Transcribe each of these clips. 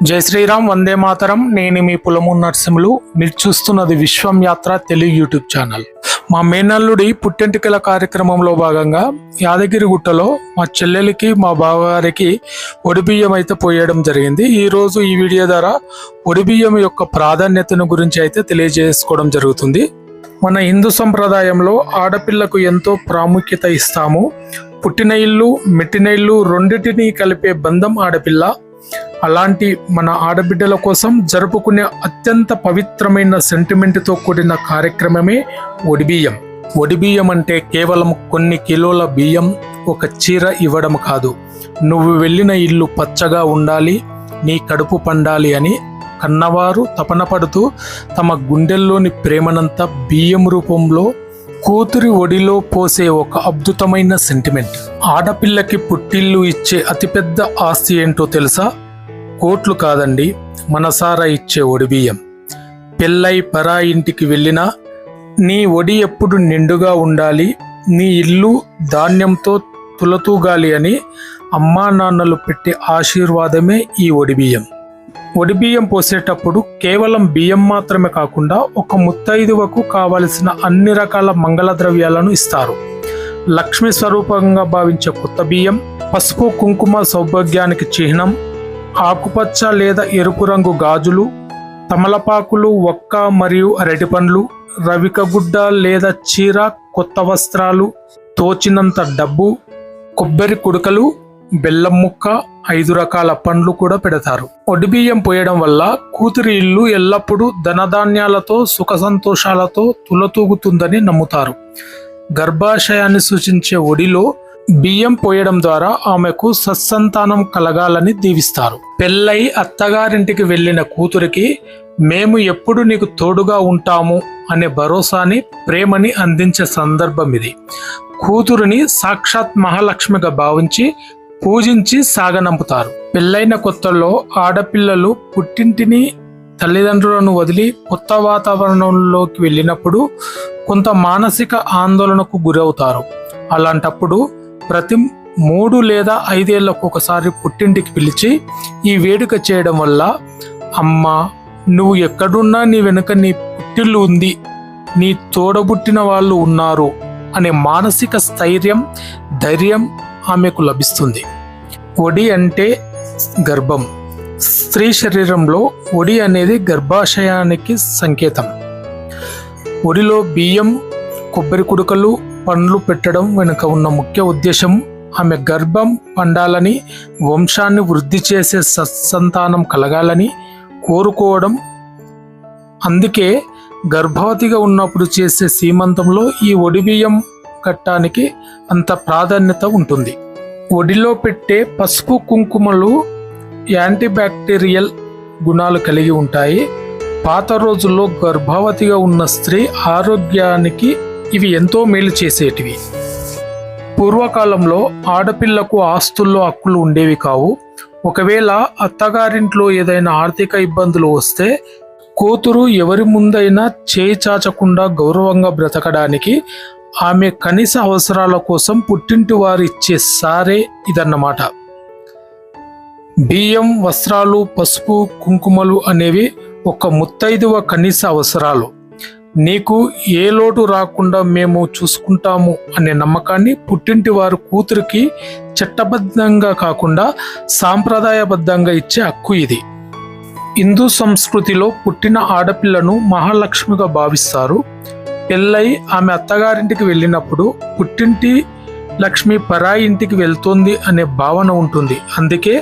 జై శ్రీరామ్, వందే మాతరం. నేను మీ పులము నరసింహులు. మీరు చూస్తున్నది విశ్వం యాత్ర తెలుగు యూట్యూబ్ ఛానల్. మా మేనల్లుడి పుట్టెంటికల కార్యక్రమంలో భాగంగా యాదగిరి గుట్టలో మా చెల్లెలికి మా బావగారికి ఒడిబియ్యం అయితే పోయడం జరిగింది. ఈరోజు ఈ వీడియో ద్వారా ఒడిబియ్యం యొక్క ప్రాధాన్యతను గురించి అయితే తెలియజేసుకోవడం జరుగుతుంది. మన హిందూ సంప్రదాయంలో ఆడపిల్లకు ఎంతో ప్రాముఖ్యత ఇస్తాము. పుట్టిన ఇల్లు మెట్టిన ఇల్లు రెండింటినీ కలిపే బంధం ఆడపిల్ల. అలాంటి మన ఆడబిడ్డల కోసం జరుపుకునే అత్యంత పవిత్రమైన సెంటిమెంట్తో కూడిన కార్యక్రమమే ఒడిబియ్యం. ఒడిబియ్యం అంటే కేవలం కొన్ని కిలోల బియ్యం, ఒక చీర ఇవ్వడం కాదు. నువ్వు వెళ్ళిన ఇల్లు పచ్చగా ఉండాలి, నీ కడుపు పండాలి అని కన్నవారు తపన పడుతూ తమ గుండెల్లోని ప్రేమనంతా బియ్యం రూపంలో కూతురి ఒడిలో పోసే ఒక అద్భుతమైన సెంటిమెంట్. ఆడపిల్లకి పుట్టిల్లు ఇచ్చే అతిపెద్ద ఆస్తి ఏంటో తెలుసా? కోట్లు కాదండి, మనసారా ఇచ్చే ఒడిబియ్యం. పెళ్ళై పరా ఇంటికి వెళ్ళినా నీ ఒడి ఎప్పుడు నిండుగా ఉండాలి, నీ ఇల్లు ధాన్యంతో తులతూగాలి అని అమ్మా నాన్నలు పెట్టే ఆశీర్వాదమే ఈ ఒడిబియ్యం. ఒడిబియ్యం పోసేటప్పుడు కేవలం బియ్యం మాత్రమే కాకుండా ఒక ముత్తైదువకు కావలసిన అన్ని రకాల మంగళ ద్రవ్యాలను ఇస్తారు. లక్ష్మీ స్వరూపంగా భావించే కొత్త బియ్యం, పసుపు కుంకుమ సౌభాగ్యానికి చిహ్నం, ఆకుపచ్చ లేదా ఎరుపు రంగు గాజులు, తమలపాకులు, ఒక్క మరియు అరటిపండ్లు, రవికగుడ్డ లేదా చీర, కొత్త వస్త్రాలు, తోచినంత డబ్బు, కొబ్బరి కుడుకలు, బెల్లం ముక్క, 5 రకాల పండ్లు కూడా పెడతారు. ఒడిబియ్యం పోయడం వల్ల కూతురి ఇల్లు ఎల్లప్పుడూ ధనధాన్యాలతో సుఖ సంతోషాలతో తులతూగుతుందని నమ్ముతారు. గర్భాశయాన్ని సూచించే ఒడిలో బియ్యం పోయడం ద్వారా ఆమెకు సత్సంతానం కలగాలని దీవిస్తారు. పెళ్ళై అత్తగారింటికి వెళ్ళిన కూతురికి మేము ఎప్పుడు నీకు తోడుగా ఉంటాము అనే భరోసాని, ప్రేమని అందించే సందర్భం ఇది. కూతురుని సాక్షాత్ మహాలక్ష్మిగా భావించి పూజించి సాగనంపుతారు. పెళ్ళైన కొత్తలో ఆడపిల్లలు పుట్టింటిని తల్లిదండ్రులను వదిలి కొత్త వాతావరణంలోకి వెళ్ళినప్పుడు కొంత మానసిక ఆందోళనకు గురవుతారు. అలాంటప్పుడు ప్రతి 3 లేదా 5 ఏళ్లకు ఒకసారి పుట్టింటికి పిలిచి ఈ వేడుక చేయడం వల్ల అమ్మ నువ్వు ఎక్కడున్నా నీ వెనుక నీ పుట్టిల్లు ఉంది, నీ తోడబుట్టిన వాళ్ళు ఉన్నారు అనే మానసిక స్థైర్యం, ధైర్యం ఆమెకు లభిస్తుంది. ఒడి అంటే గర్భం. స్త్రీ శరీరంలో ఒడి అనేది గర్భాశయానికి సంకేతం. ఒడిలో బియ్యం, కొబ్బరి కుడుకలు, పండ్లు పెట్టడం వెనుక ఉన్న ముఖ్య ఉద్దేశం ఆమె గర్భం పండాలని, వంశాన్ని వృద్ధి చేసే సత్సంతానం కలగాలని కోరుకోవడం. అందుకే గర్భవతిగా ఉన్నప్పుడు చేసే సీమంతంలో ఈ ఒడిబియ్యం కట్టానికి అంత ప్రాధాన్యత ఉంటుంది. ఒడిలో పెట్టే పసుపు కుంకుమలు యాంటీబ్యాక్టీరియల్ గుణాలు కలిగి ఉంటాయి. పాత రోజుల్లో గర్భవతిగా ఉన్న స్త్రీ ఆరోగ్యానికి ఇవి ఎంతో మేలు చేసేటివి. పూర్వకాలంలో ఆడపిల్లకు ఆస్తుల్లో హక్కులు ఉండేవి కావు. ఒకవేళ అత్తగారింట్లో ఏదైనా ఆర్థిక ఇబ్బందులు వస్తే కూతురు ఎవరి ముందైనా చేయి చాచకుండా గౌరవంగా బ్రతకడానికి ఆమె కనీస అవసరాల కోసం పుట్టింటి వారు ఇచ్చే సారే ఇదన్నమాట. బియ్యం, వస్త్రాలు, పసుపు, కుంకుమలు అనేవి ఒక ముత్తైదువ కనీస అవసరాలు. నీకు ఏ లోటు రాకుండా మేము చూసుకుంటాము అనే నమ్మకాన్ని పుట్టింటి వారు కూతురికి చట్టబద్ధంగా కాకుండా సాంప్రదాయబద్ధంగా ఇచ్చే హక్కు ఇది. హిందూ సంస్కృతిలో పుట్టిన ఆడపిల్లను మహాలక్ష్మిగా భావిస్తారు. పెళ్ళై ఆమె అత్తగారింటికి వెళ్ళినప్పుడు పుట్టింటి లక్ష్మి పరాయి ఇంటికి వెళ్తోంది అనే భావన ఉంటుంది. అందుకే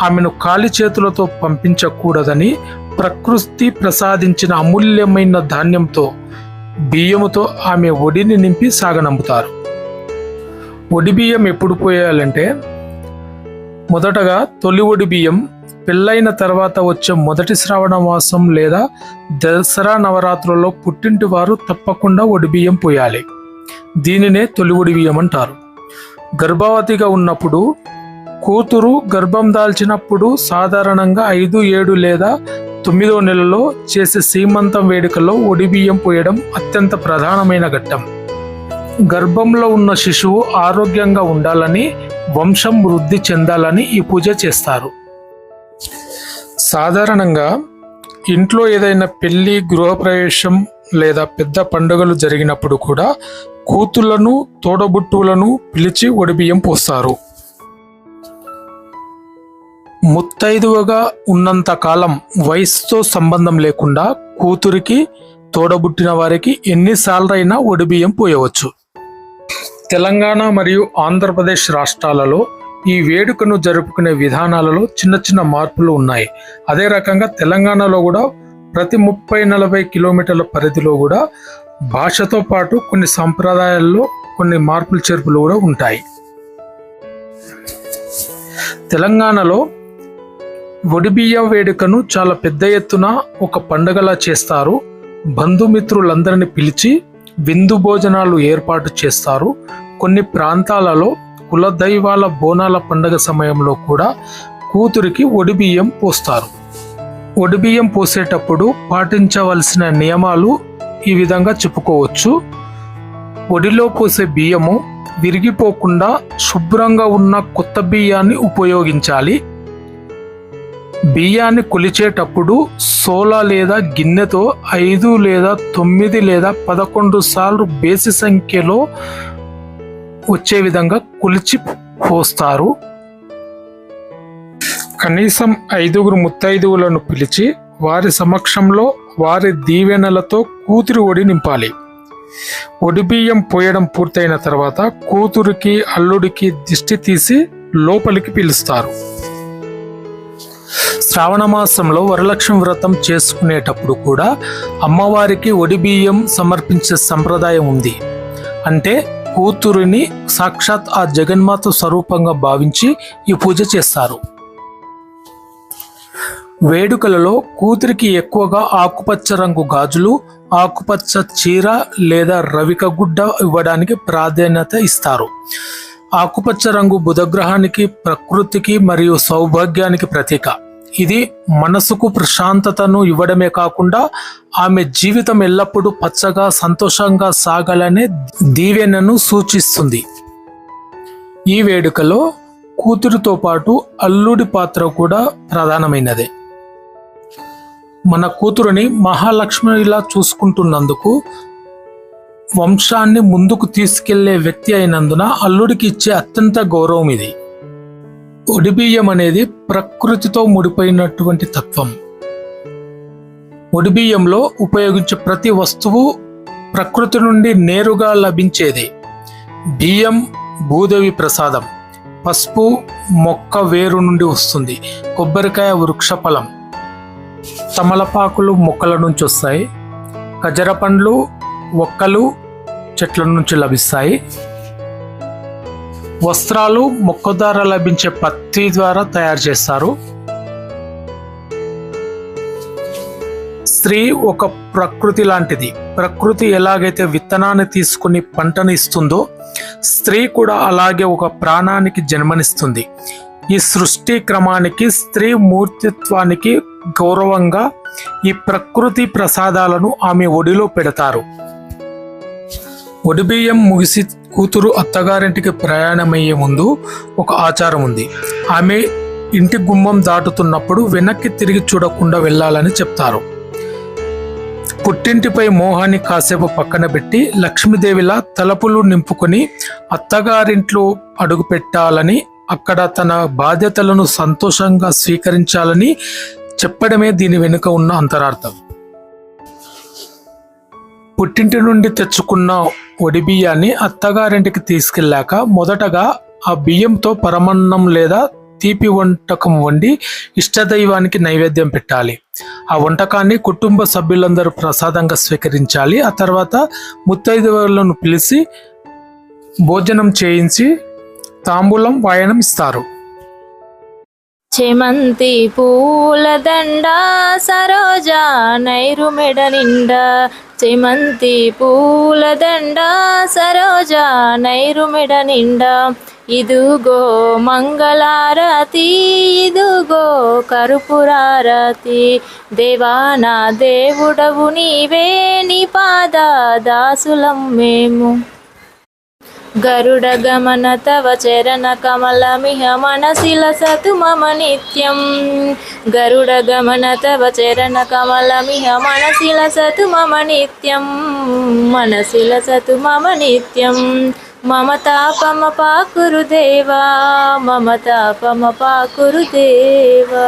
ఆమెను ఖాళీ చేతులతో పంపించకూడదని ప్రకృతి ప్రసాదించిన అమూల్యమైన ధాన్యంతో, బియ్యముతో ఆమె ఒడిని నింపి సాగనంపుతారు. ఒడి బియ్యం ఎప్పుడు పోయాలంటే, మొదటగా తొలి ఒడి బియ్యం పెళ్ళైన తర్వాత వచ్చే మొదటి శ్రావణ మాసం లేదా దసరా నవరాత్రుల్లో పుట్టింటి వారు తప్పకుండా ఒడిబియ్యం పోయాలి. దీనినే తొలి ఒడి బియ్యం అంటారు. గర్భవతిగా ఉన్నప్పుడు, కూతురు గర్భం దాల్చినప్పుడు సాధారణంగా 5, 7 లేదా 9వ నెలలో చేసే సీమంతం వేడుకలో ఒడిబియ్యం పోయడం అత్యంత ప్రధానమైన ఘట్టం. గర్భంలో ఉన్న శిశువు ఆరోగ్యంగా ఉండాలని, వంశం వృద్ధి చెందాలని ఈ పూజ చేస్తారు. సాధారణంగా ఇంట్లో ఏదైనా పెళ్లి, గృహప్రవేశం లేదా పెద్ద పండుగలు జరిగినప్పుడు కూడా కూతుళ్లను, తోడబుట్టువులను పిలిచి ఒడిబియ్యం పోస్తారు. ముత్తైదువగా ఉన్నంత కాలం వయసుతో సంబంధం లేకుండా కూతురికి, తోడబుట్టిన వారికి ఎన్నిసార్లైనా ఒడిబియ్యం పోయవచ్చు. తెలంగాణ మరియు ఆంధ్రప్రదేశ్ రాష్ట్రాలలో ఈ వేడుకను జరుపుకునే విధానాలలో చిన్న చిన్న మార్పులు ఉన్నాయి. అదే రకంగా తెలంగాణలో కూడా ప్రతి 30-40 కిలోమీటర్ల పరిధిలో కూడా భాషతో పాటు కొన్ని సంప్రదాయాల్లో కొన్ని మార్పులు చేర్పులు కూడా ఉంటాయి. తెలంగాణలో ఒడిబియ్య వేడుకను చాలా పెద్ద ఎత్తున ఒక పండుగలా చేస్తారు. బంధుమిత్రులందరినీ పిలిచి విందు భోజనాలు ఏర్పాటు చేస్తారు. కొన్ని ప్రాంతాలలో కులదైవాల బోనాల పండుగ సమయంలో కూడా కూతురికి ఒడిబియ్యం పోస్తారు. ఒడిబియ్యం పోసేటప్పుడు పాటించవలసిన నియమాలు ఈ విధంగా చెప్పుకోవచ్చు. ఒడిలో పోసే బియ్యము విరిగిపోకుండా శుభ్రంగా ఉన్న కొత్త బియ్యాన్ని ఉపయోగించాలి. బియ్యాన్ని కొలిచేటప్పుడు సోల లేదా గిన్నెతో 5 లేదా 9 లేదా 11 సార్లు బేసి సంఖ్యలో వచ్చే విధంగా కొలిచి పోస్తారు. కనీసం 5 ముత్తైదువులను పిలిచి వారి సమక్షంలో వారి దీవెనలతో కూతురి ఒడి నింపాలి. ఒడిబియ్యం పోయడం పూర్తయిన తర్వాత కూతురికి, అల్లుడికి దిష్టి తీసి లోపలికి పిలుస్తారు. శ్రావణ మాసంలో వరలక్ష్మి వ్రతం చేసుకునేటప్పుడు కూడా అమ్మవారికి ఒడిబియ్యం సమర్పించే సంప్రదాయం ఉంది. అంటే కూతురిని సాక్షాత్ ఆ జగన్మాత స్వరూపంగా భావించి ఈ పూజ చేస్తారు. వేడుకలలో కూతురికి ఎక్కువగా ఆకుపచ్చ రంగు గాజులు, ఆకుపచ్చ చీర లేదా రవిక గుడ్డ ఇవ్వడానికి ప్రాధాన్యత ఇస్తారు. ఆకుపచ్చ రంగు బుధగ్రహానికి, ప్రకృతికి మరియు సౌభాగ్యానికి ప్రతీక. ఇది మనసుకు ప్రశాంతతను ఇవ్వడమే కాకుండా ఆమె జీవితం ఎల్లప్పుడూ పచ్చగా, సంతోషంగా సాగాలనే దీవెనను సూచిస్తుంది. ఈ వేడుకలో కూతురితో పాటు అల్లుడి పాత్ర కూడా ప్రధానమైనదే. మన కూతురుని మహాలక్ష్మిలా చూసుకుంటున్నందుకు, వంశాన్ని ముందుకు తీసుకెళ్లే వ్యక్తి అయినందున అల్లుడికి ఇచ్చే అత్యంత గౌరవం ఇది. ఒడిబియ్యం అనేది ప్రకృతితో ముడిపోయినటువంటి తత్వం. ఒడిబియ్యంలో ఉపయోగించే ప్రతి వస్తువు ప్రకృతి నుండి నేరుగా లభించేది. బియ్యం భూదేవి ప్రసాదం, పసుపు మొక్క వేరు నుండి వస్తుంది, కొబ్బరికాయ వృక్షఫలం, తమలపాకులు మొక్కల నుంచి వస్తాయి, ఖజర పండ్లు, ఒక్కలు చెట్ల నుంచి లభిస్తాయి, వస్త్రాలు మొక్క ద్వారా లభించే పత్తి ద్వారా తయారు చేస్తారు. స్త్రీ ఒక ప్రకృతి లాంటిది. ప్రకృతి ఎలాగైతే విత్తనాన్ని తీసుకుని పంటను ఇస్తుందో, స్త్రీ కూడా అలాగే ఒక ప్రాణానికి జన్మనిస్తుంది. ఈ సృష్టి క్రమానికి, స్త్రీ మూర్తిత్వానికి గౌరవంగా ఈ ప్రకృతి ప్రసాదాలను ఆమె ఒడిలో పెడతారు. ఒడిబియ్యం ముగిసి కూతురు అత్తగారింటికి ప్రయాణమయ్యే ముందు ఒక ఆచారం ఉంది. ఆమె ఇంటి గుమ్మం దాటుతున్నప్పుడు వెనక్కి తిరిగి చూడకుండా వెళ్ళాలని చెప్తారు. పుట్టింటిపై మోహాన్ని కాసేపు పక్కన పెట్టి లక్ష్మీదేవిలా తలుపులు నింపుకొని అత్తగారింట్లో అడుగు పెట్టాలని, అక్కడ తన బాధ్యతలను సంతోషంగా స్వీకరించాలని చెప్పడమే దీని వెనుక ఉన్న అంతరార్థం. పుట్టింటి నుండి తెచ్చుకున్న ఒడిబియ్యాన్ని అత్తగారింటికి తీసుకెళ్ళాక మొదటగా ఆ బియ్యంతో పరమన్నం లేదా తీపి వంటకం వండి ఇష్టదైవానికి నైవేద్యం పెట్టాలి. ఆ వంటకాన్ని కుటుంబ సభ్యులందరూ ప్రసాదంగా స్వీకరించాలి. ఆ తర్వాత ముత్తైదువులను పిలిచి భోజనం చేయించి తాంబూలం వాయనం ఇస్తారు. చేమంతి పూల దండ సరోజా నైరు మెడ నిండా, చేమంతి పూల దండ సరోజా నైరు మెడ నిండా, ఇదుగో మంగళారతి ఇదుగో కర్పూరారతి, దేవానా దేవుడవు నీవే, నీ పాద దాసులం మేము. గరుడ గమన తవ చరణ కమలమిహ మనసి లసతు మమ నిత్యం. గరుడ గమన తవ చరణ కమలమిహ మనసి లసతు మమ నిత్యం. మనసి లసతు మమ నిత్యం. మమ తాపమ పాకురు దేవా, మమ తాపమ పాకురు దేవా,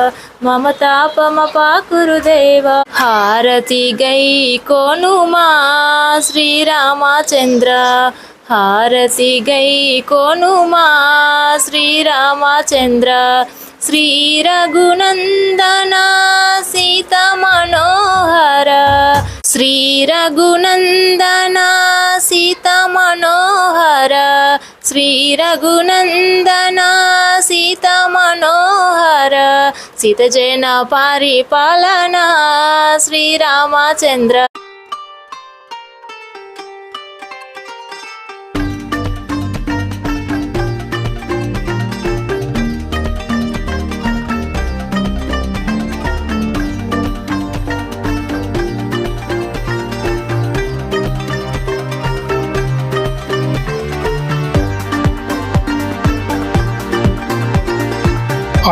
మమ తాపమ పాకురు దేవా. హారతి గై కోనుమా శ్రీరామచంద్ర, హారతి గై కోనుమా శ్రీరామచంద్ర. శ్రీ రఘునందన సీత మనోహర, శ్రీ రఘునందన సీత మనోహర, శ్రీ రఘునందన సీత మనోహర. సీత జన పరిపాలన శ్రీరామచంద్ర.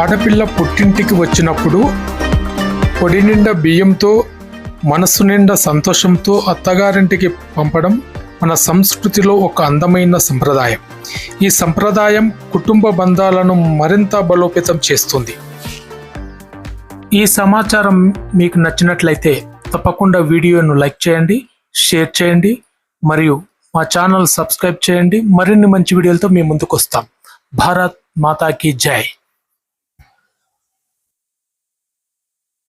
ఆడపిల్ల పుట్టింటికి వచ్చినప్పుడు పొడి నిండా బియ్యంతో, మనసు నిండా సంతోషంతో అత్తగారింటికి పంపడం మన సంస్కృతిలో ఒక అందమైన సంప్రదాయం. ఈ సంప్రదాయం కుటుంబ బంధాలను మరింత బలోపేతం చేస్తుంది. ఈ సమాచారం మీకు నచ్చినట్లయితే తప్పకుండా వీడియోను లైక్ చేయండి, షేర్ చేయండి మరియు మా ఛానల్ సబ్స్క్రైబ్ చేయండి. మరిన్ని మంచి వీడియోలతో మీ ముందుకు వస్తాం. భారత్ మాతాకి జై.